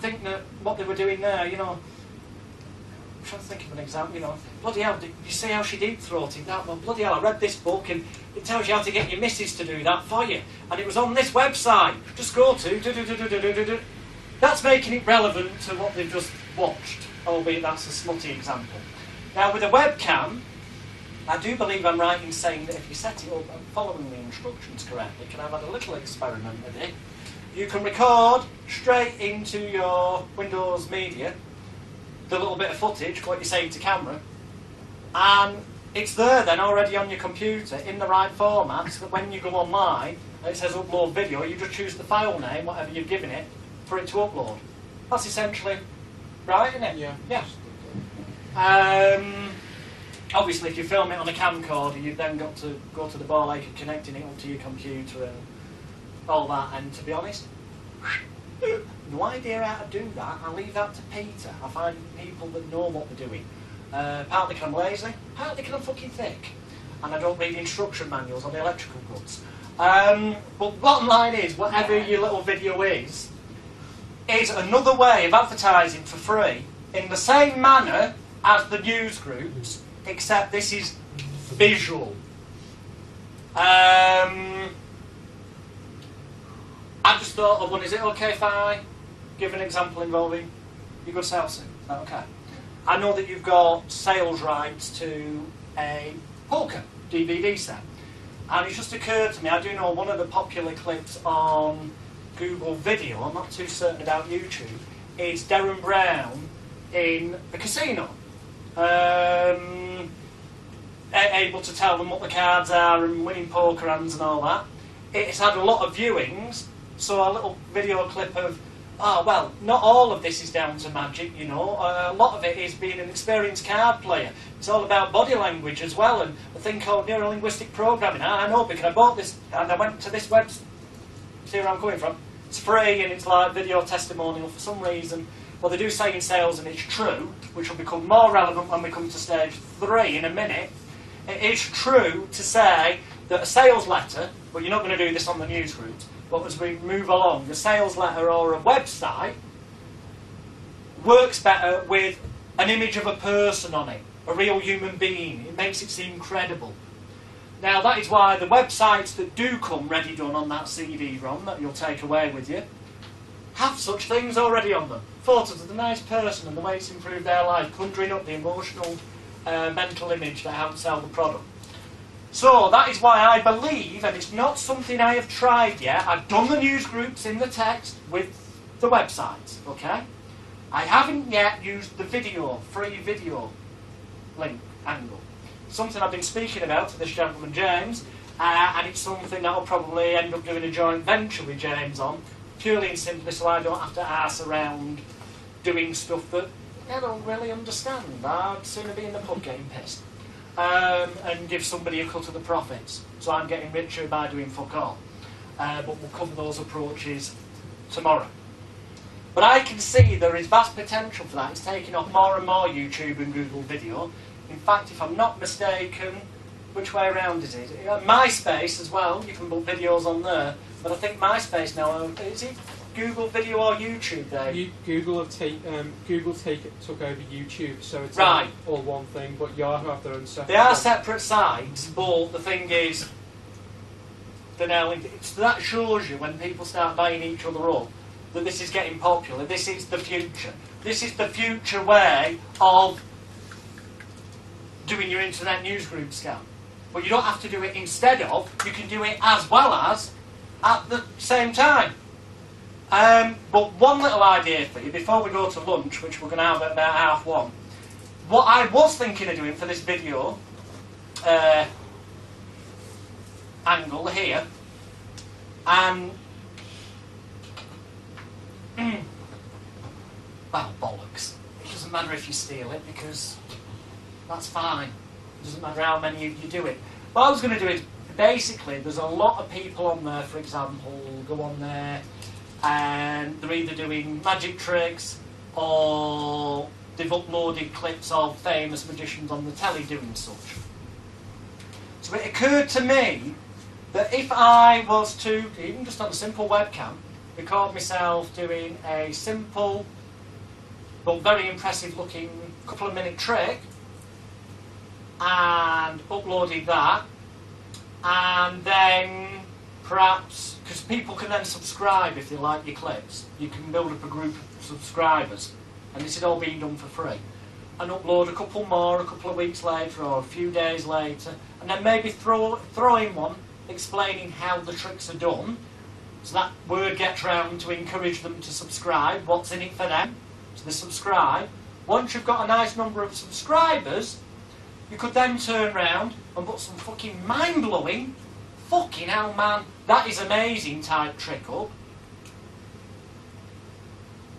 think that what they were doing there, I'm trying to think of an example, bloody hell, did you see how she deep-throated that? Well, bloody hell, I read this book and it tells you how to get your missus to do that for you. And it was on this website. Just go to... That's making it relevant to what they've just watched, albeit that's a smutty example. Now, with a webcam, I do believe I'm right in saying that if you set it up and following the instructions correctly, can I have had a little experiment with it? You can record straight into your Windows Media the little bit of footage, what you're saying to camera, and it's there then already on your computer in the right format, so that when you go online and it says upload video, you just choose the file name, whatever you've given it, for it to upload. That's essentially right, isn't it? Yeah. Obviously, if you film it on a camcorder, you've then got to go to the ball ache of connecting it up to your computer and all that. And to be honest, no idea how to do that. I leave that to Peter. I find people that know what they're doing. Partly because I'm lazy, partly because I'm fucking thick, and I don't read instruction manuals on the electrical goods. But bottom line is, whatever your little video is another way of advertising for free in the same manner as the news groups, except this is visual. I just thought of one. Is it okay if I give an example involving your good sales suit? Is that okay? I know that you've got sales rights to a poker DVD set, and it's just occurred to me, I do know one of the popular clips on Google Video, I'm not too certain about YouTube, is Darren Brown in a casino, able to tell them what the cards are and winning poker hands and all that. It's had a lot of viewings, so a little video clip of, well, not all of this is down to magic, a lot of it is being an experienced card player. It's all about body language as well, and a thing called neuro-linguistic programming. I know because I bought this, and I went to this website, see where I'm coming from, it's free and it's like video testimonial for some reason. Well, they do say in sales, and it's true, which will become more relevant when we come to stage 3 in a minute. It is true to say that a sales letter, but you're not going to do this on the news groups, but as we move along, a sales letter or a website works better with an image of a person on it, a real human being. It makes it seem credible. Now, that is why the websites that do come ready done on that CD-ROM that you'll take away with you have such things already on them. Photos of the nice person and the way it's improved their life, conjuring up the emotional, mental image that helps sell the product. So that is why I believe, and it's not something I have tried yet, I've done the news groups in the text with the websites, okay? I haven't yet used the video, free video link angle. Something I've been speaking about to this gentleman James, and it's something that I'll probably end up doing a joint venture with James on, purely and simply so I don't have to arse around doing stuff that I don't really understand. I'd sooner be in the pub getting pissed. And give somebody a cut of the profits. So I'm getting richer by doing fuck all. But we'll cover those approaches tomorrow. But I can see there is vast potential for that. It's taking off more and more YouTube and Google video. In fact, if I'm not mistaken, which way around is it? MySpace as well, you can put videos on there. But I think MySpace now, is it Google Video or YouTube, Dave? Google took over YouTube, so it's right. All one thing, but Yahoo have their own separate. They are separate sites, but the thing is, that shows you when people start buying each other up that this is getting popular. This is the future. This is the future way of doing your internet newsgroup scam. But you don't have to do it instead of, you can do it as well as at the same time. But one little idea for you before we go to lunch, which we're going to have at about 1:30. What I was thinking of doing for this video angle here, and well, bollocks. It doesn't matter if you steal it because that's fine. It doesn't matter how many you do it. What I was going to do is basically there's a lot of people on there, for example, go on there. And they're either doing magic tricks or they've uploaded clips of famous magicians on the telly doing such. So it occurred to me that if I was to, even just on a simple webcam, record myself doing a simple but very impressive looking couple of minute trick and uploaded that, and then perhaps, because people can then subscribe if they like your clips, you can build up a group of subscribers, and this is all being done for free, and upload a couple more a couple of weeks later or a few days later, and then maybe throw in one explaining how the tricks are done, so that word gets round to encourage them to subscribe, what's in it for them, so they subscribe. Once you've got a nice number of subscribers, you could then turn round and put some fucking mind-blowing, fucking hell man, that is amazing type trick up.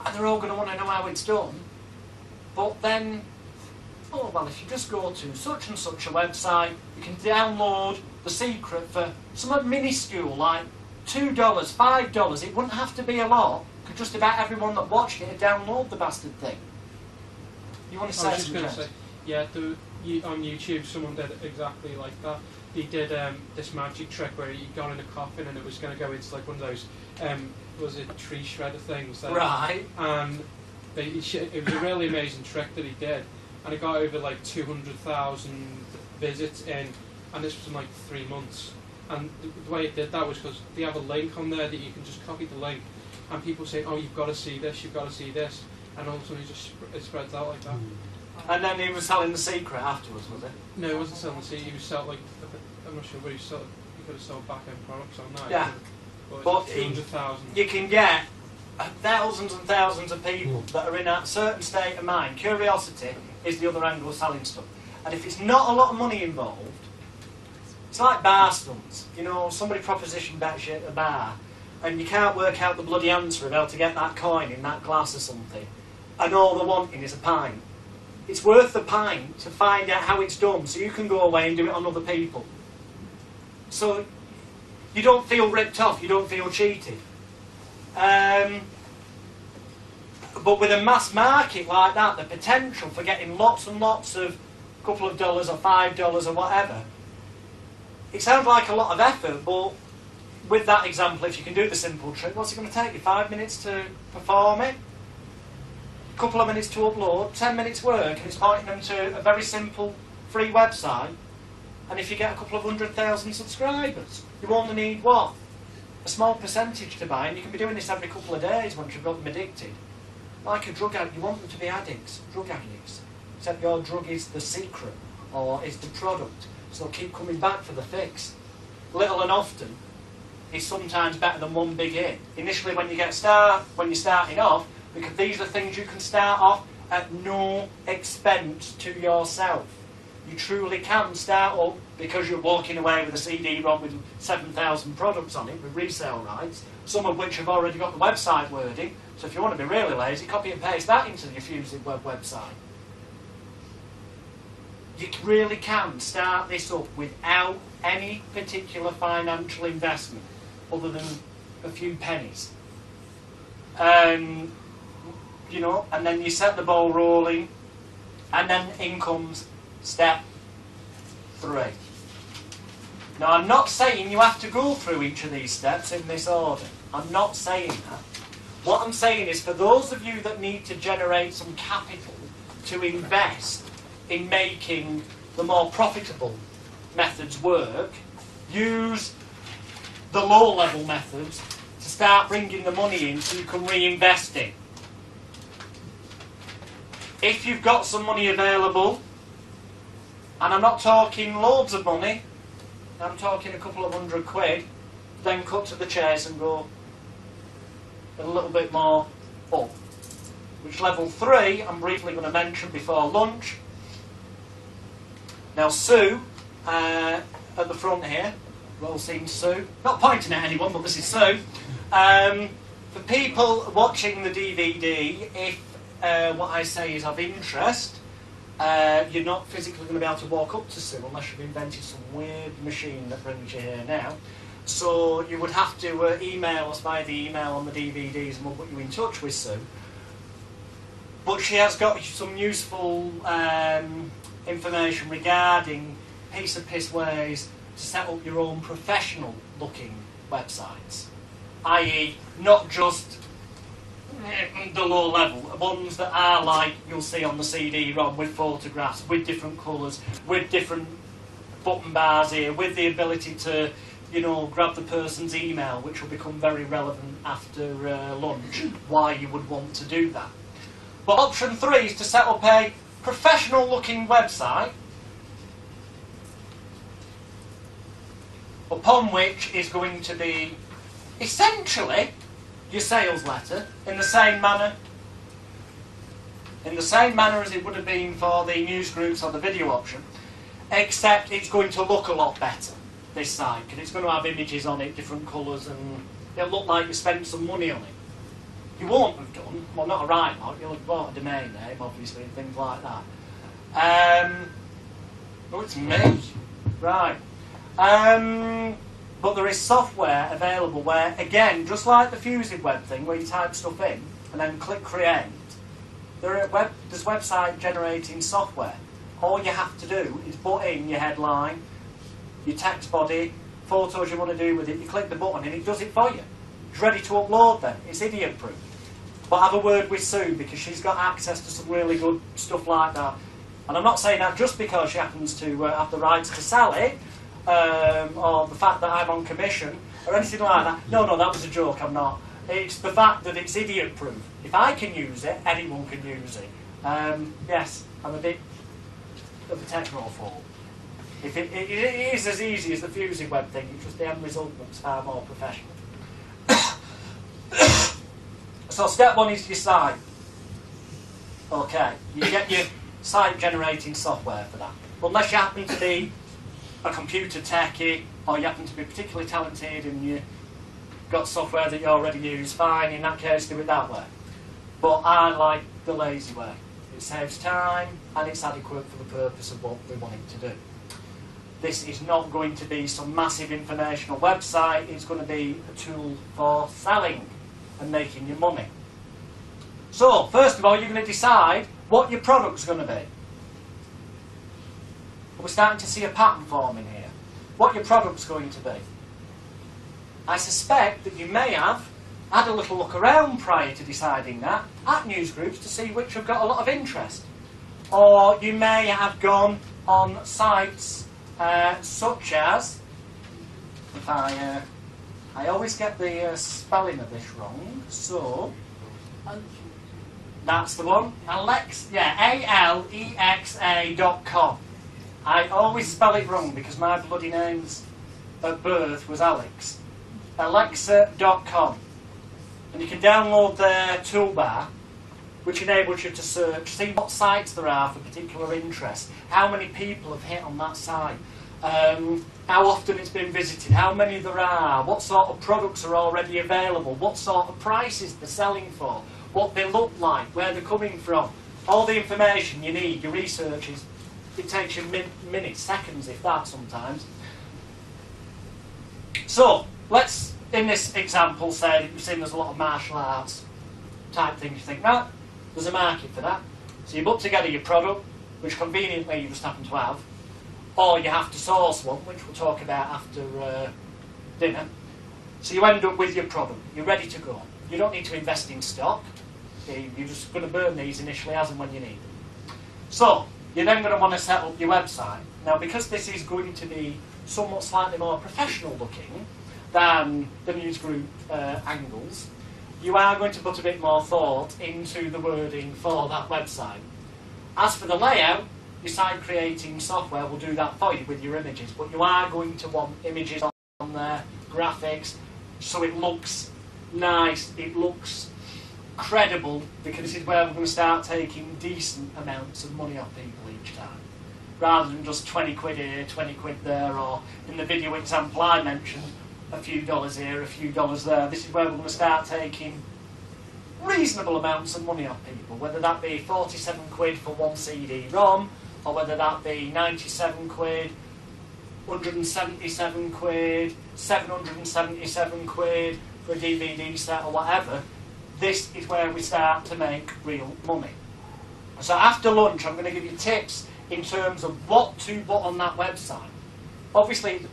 And they're all going to want to know how it's done. But then, oh well, if you just go to such and such a website, you can download the secret for something minuscule like $2, $5. It wouldn't have to be a lot, because just about everyone that watched it would download the bastard thing. You want to say something? Yeah, on YouTube someone did exactly like that. He did this magic trick where he got in a coffin and it was going to go into like one of those, was it tree shredder things? That, right. And it was a really amazing trick that he did, and it got over like 200,000 visits in, and this was in like 3 months. And the way it did that was because they have a link on there that you can just copy the link, and people say, oh, you've got to see this, you've got to see this, and all of a sudden it spreads out like that. And then he was selling the secret afterwards, was it? No, he wasn't selling the secret. He was selling, like, I'm not sure what he sold. He could have sold back-end products on that. Yeah. But 200,000. You can get thousands and thousands of people that are in a certain state of mind. Curiosity is the other angle of selling stuff. And if it's not a lot of money involved, it's like bar stunts. You know, somebody propositioned that shit at a bar, and you can't work out the bloody answer of how to get that coin in that glass or something, and all they're wanting is a pint. It's worth the pint to find out how it's done, so you can go away and do it on other people. So you don't feel ripped off, you don't feel cheated. But with a mass market like that, the potential for getting lots and lots of couple of dollars or $5 or whatever, it sounds like a lot of effort, but with that example, if you can do the simple trick, what's it going to take you? 5 minutes to perform it? A couple of minutes to upload, 10 minutes work, and it's pointing them to a very simple free website. And if you get a couple of 100,000 subscribers, you only need what? A small percentage to buy, and you can be doing this every couple of days once you've got them addicted. Like a drug addict, you want them to be addicts, drug addicts. Except your drug is the secret, or is the product. So they'll keep coming back for the fix. Little and often is sometimes better than one big hit. Initially when you're starting off, because these are things you can start off at no expense to yourself. You truly can start up because you're walking away with a CD-ROM with 7,000 products on it with resale rights, some of which have already got the website wording. So if you want to be really lazy, copy and paste that into your Fusion web website. You really can start this up without any particular financial investment other than a few pennies. You know, and then you set the ball rolling, and then in comes step 3. Now, I'm not saying you have to go through each of these steps in this order. I'm not saying that. What I'm saying is, for those of you that need to generate some capital to invest in making the more profitable methods work, use the low-level methods to start bringing the money in so you can reinvest it. If you've got some money available, and I'm not talking loads of money, I'm talking a couple of £100, then cut to the chase and go a little bit more up. Which level 3 I'm briefly going to mention before lunch. Now Sue, at the front here, well seen Sue, not pointing at anyone, but this is Sue. For people watching the DVD, if what I say is of interest, you're not physically going to be able to walk up to Sue unless you've invented some weird machine that brings you here now. So you would have to email us via the email on the DVDs and we'll put you in touch with Sue. But she has got some useful information regarding piece-of-piss ways to set up your own professional-looking websites. I.e., not just the low-level, ones that are like you'll see on the CD-ROM with photographs, with different colours, with different button bars here, with the ability to, you know, grab the person's email, which will become very relevant after lunch, why you would want to do that. But option 3 is to set up a professional-looking website upon which is going to be essentially your sales letter in the same manner as it would have been for the news groups or the video option, except it's going to look a lot better, this site, because it's going to have images on it, different colours, and it'll look like you spent some money on it. You won't have done, well, not a right mark, you'll have bought a domain name, obviously, and things like that. Oh, it's me. Right. But there is software available where, again, just like the Fusion web thing, where you type stuff in and then click create, there's website generating software. All you have to do is put in your headline, your text body, photos you want to do with it, you click the button and it does it for you. It's ready to upload then. It's idiot proof. But have a word with Sue because she's got access to some really good stuff like that. And I'm not saying that just because she happens to have the rights to sell it, or the fact that I'm on commission, or anything like that. No, that was a joke, I'm not. It's the fact that it's idiot proof. If I can use it, anyone can use it. Yes, I'm a bit of a technophobe. If it is as easy as the Fusion web thing, it's just the end result looks far more professional. So step 1 is your site. Okay, you get your site generating software for that. Unless you happen to be a computer techie, or you happen to be particularly talented and you've got software that you already use, fine, in that case do it that way. But I like the lazy way. It saves time and it's adequate for the purpose of what we want it to do. This is not going to be some massive informational website, it's going to be a tool for selling. and making your money. So, first of all, you're going to decide what your product's going to be. We're starting to see a pattern forming here. What your product's going to be. I suspect that you may have had a little look around prior to deciding that at news groups to see which have got a lot of interest. Or you may have gone on sites such as, if I always get the spelling of this wrong, so that's the one. Alexa.com. I always spell it wrong because my bloody name's at birth was Alex. Alexa.com. And you can download their toolbar, which enables you to search, see what sites there are for particular interest, how many people have hit on that site, how often it's been visited, how many there are, what sort of products are already available, what sort of prices they're selling for, what they look like, where they're coming from. All the information you need, your research is, it takes you minutes, seconds if that sometimes. So, let's, in this example, say you've seen there's a lot of martial arts type things. You think, right, there's a market for that. So you put together your product, which conveniently you just happen to have, or you have to source one, which we'll talk about after dinner. So you end up with your product. You're ready to go. You don't need to invest in stock. You're just going to burn these initially as and when you need them. So, you're then going to want to set up your website. Now, because this is going to be somewhat slightly more professional looking than the news group angles, you are going to put a bit more thought into the wording for that website. As for the layout, your site creating software will do that for you with your images, but you are going to want images on there, graphics, so it looks nice, it looks credible, because this is where we're going to start taking decent amounts of money off people each time, rather than just 20 quid here, 20 quid there, or in the video example I mentioned, a few dollars here, a few dollars there. This is where we're going to start taking reasonable amounts of money off people, whether that be 47 quid for one CD-ROM, or whether that be 97 quid, 177 quid, 777 quid for a DVD set or whatever. This is where we start to make real money. So after lunch, I'm going to give you tips in terms of what to put on that website. Obviously,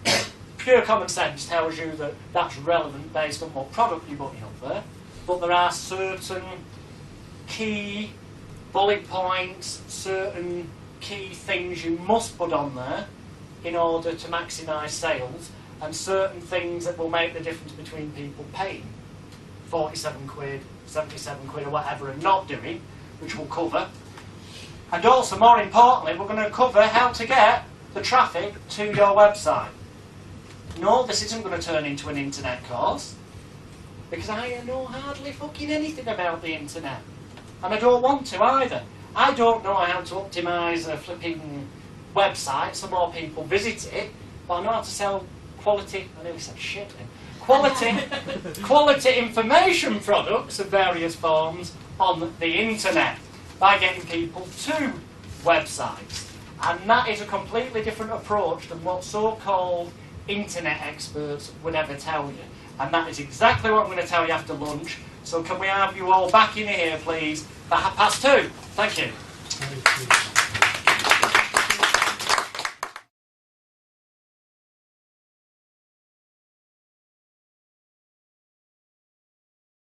pure common sense tells you that that's relevant based on what product you're putting up there, but there are certain key bullet points, certain key things you must put on there in order to maximise sales, and certain things that will make the difference between people paying 47 quid, 77 quid or whatever and not doing, which we'll cover. And also, more importantly, we're going to cover how to get the traffic to your website. No, this isn't going to turn into an internet course, because I know hardly fucking anything about the internet. And I don't want to either. I don't know how to optimise a flipping website so more people visit it, but I know how to sell quality, I nearly said shit then, quality information products of various forms on the internet by getting people to websites. And that is a completely different approach than what so-called internet experts would ever tell you. And that is exactly what I'm going to tell you after lunch. So can we have you all back in here, please, for 2:30? Thank you.